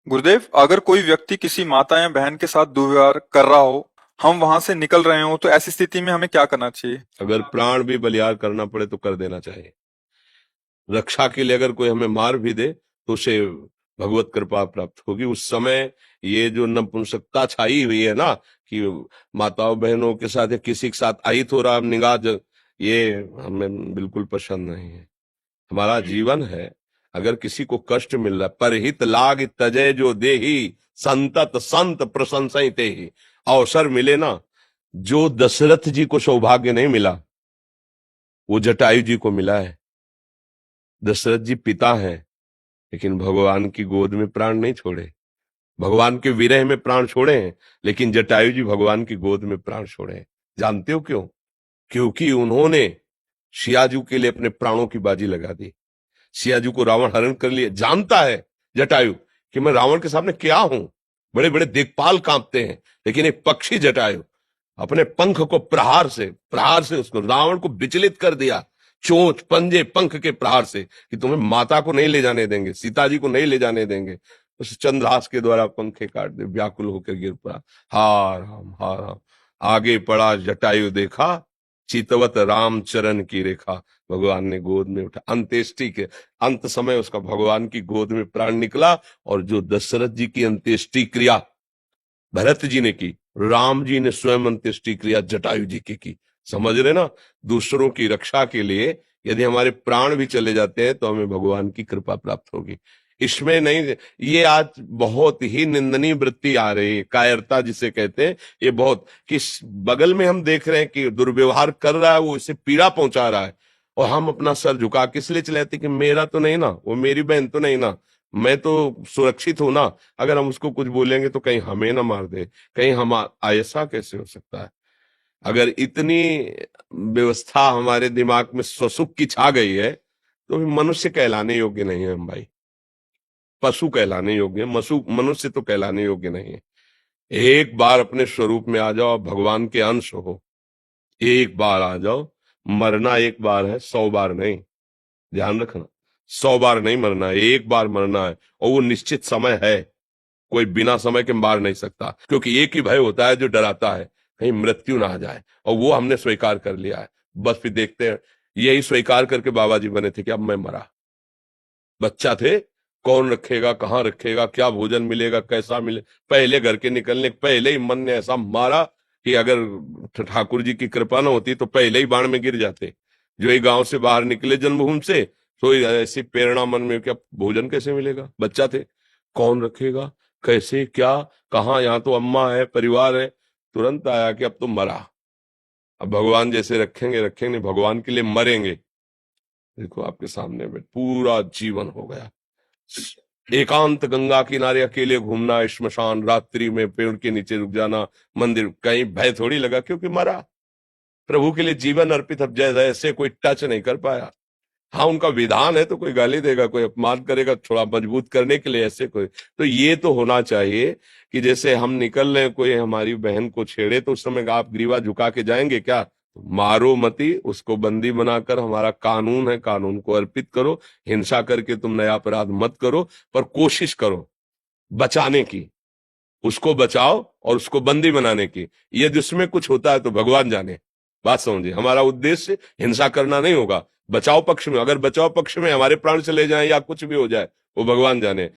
गुरुदेव, अगर कोई व्यक्ति किसी माता या बहन के साथ दुर्व्यवहार कर रहा हो, हम वहां से निकल रहे हो, तो ऐसी स्थिति में हमें क्या करना चाहिए? अगर प्राण भी बलियार करना पड़े तो कर देना चाहिए। रक्षा के लिए अगर कोई हमें मार भी दे तो उसे भगवत कृपा प्राप्त होगी। उस समय ये जो नपुंसकता छाई हुई है ना, कि माताओं बहनों के साथ या किसी के साथ अहित हो रहा ये हमें बिल्कुल पसंद नहीं है। हमारा जीवन है, अगर किसी को कष्ट मिल रहा है, परहित लाग तजय जो देही, संतत संत प्रशंसई तेहि। अवसर मिले ना, जो दशरथ जी को सौभाग्य नहीं मिला वो जटायु जी को मिला है। दशरथ जी पिता हैं, लेकिन भगवान की गोद में प्राण नहीं छोड़े। भगवान के विरह में प्राण छोड़े हैं, लेकिन जटायु जी भगवान की गोद में प्राण छोड़े हैं। जानते हो क्यों? क्योंकि उन्होंने सियाजू के लिए अपने प्राणों की बाजी लगा दी। सियाजू को रावण हरण कर लिए। जानता है जटायु कि मैं रावण के सामने क्या हूं, बड़े बड़े दिक्पाल कांपते हैं, लेकिन एक पक्षी जटायु अपने पंख को प्रहार से उसको रावण को विचलित कर दिया। चोंच पंजे पंख के प्रहार से, कि तुम्हें माता को नहीं ले जाने देंगे, सीता जी को नहीं ले जाने देंगे। उस चंद्रहास के द्वारा पंखे काट दे, व्याकुल होकर गिर पड़ा। हार हम हार हम। आगे पड़ा जटायु देखा, चितवत राम चरण की रेखा। भगवान ने गोद में उठा, अंत्येष्टि के अंत समय उसका भगवान की गोद में प्राण निकला। और जो दशरथ जी की अंत्येष्टि क्रिया भरत जी ने की, राम जी ने स्वयं अंत्येष्टि क्रिया जटायु जी की। समझ रहे ना? दूसरों की रक्षा के लिए यदि हमारे प्राण भी चले जाते हैं तो हमें भगवान की कृपा प्राप्त होगी। इसमें नहीं, ये आज बहुत ही निंदनीय वृत्ति आ रही है, कायरता जिसे कहते हैं। ये बहुत, किस बगल में हम देख रहे हैं कि दुर्व्यवहार कर रहा है, वो इसे पीड़ा पहुंचा रहा है, और हम अपना सर झुका किस लिए चले जाते कि मेरा तो नहीं ना, वो मेरी बहन तो नहीं ना, मैं तो सुरक्षित हूं ना। अगर हम उसको कुछ बोलेंगे तो कहीं हमें ना मार दे, कहीं हम ऐसा कैसे हो सकता है? अगर इतनी व्यवस्था हमारे दिमाग में स्वसुख की छा गई है तो फिर मनुष्य कहलाने योग्य नहीं है हम भाई। पशु कहलाने योग्य है, मनुष्य तो कहलाने योग्य नहीं है। एक बार अपने स्वरूप में आ जाओ, भगवान के अंश हो, एक बार आ जाओ। मरना एक बार है, 100 बार नहीं। ध्यान रखना, 100 बार नहीं मरना है, एक बार मरना है, और वो निश्चित समय है। कोई बिना समय के मार नहीं सकता, क्योंकि एक ही भय होता है जो डराता है, कहीं मृत्यु ना आ जाए, और वो हमने स्वीकार कर लिया है। बस फिर देखते हैं, यही स्वीकार करके बाबा जी बने थे कि अब मैं मरा। बच्चा थे, कौन रखेगा, कहाँ रखेगा, क्या भोजन मिलेगा, कैसा मिले, पहले घर के निकलने पहले ही मन ने ऐसा मारा कि अगर ठाकुर जी की कृपा न होती तो पहले ही बाण में गिर जाते। जो ही गांव से बाहर निकले जन्मभूमि से, तो ऐसी प्रेरणा मन में, क्या भोजन कैसे मिलेगा, बच्चा थे, कौन रखेगा, कैसे क्या, कहाँ, यहाँ तो अम्मा है, परिवार है। तुरंत आया कि अब तो मरा, अब भगवान जैसे रखेंगे रखेंगे, भगवान के लिए मरेंगे। देखो आपके सामने में पूरा जीवन हो गया। एकांत गंगा किनारे अकेले घूमना, श्मशान, रात्रि में पेड़ के नीचे रुक जाना, मंदिर, कहीं भय थोड़ी लगा, क्योंकि मरा। प्रभु के लिए जीवन अर्पित, अब जैसे ऐसे कोई टच नहीं कर पाया। हाँ, उनका विधान है तो कोई गाली देगा, कोई अपमान करेगा, थोड़ा मजबूत करने के लिए, ऐसे कोई तो ये तो होना चाहिए कि जैसे हम निकल रहे हैं, कोई हमारी बहन को छेड़े तो उस समय आप ग्रीवा झुका के जाएंगे क्या? मारो मती, उसको बंदी बनाकर, हमारा कानून है, कानून को अर्पित करो। हिंसा करके तुम नया अपराध मत करो, पर कोशिश करो बचाने की, उसको बचाओ और उसको बंदी बनाने की। यदि उसमें कुछ होता है तो भगवान जाने। बात समझिए, हमारा उद्देश्य हिंसा करना नहीं होगा। बचाव पक्ष में, अगर बचाव पक्ष में हमारे प्राण चले जाएं या कुछ भी हो जाए, वो भगवान जाने।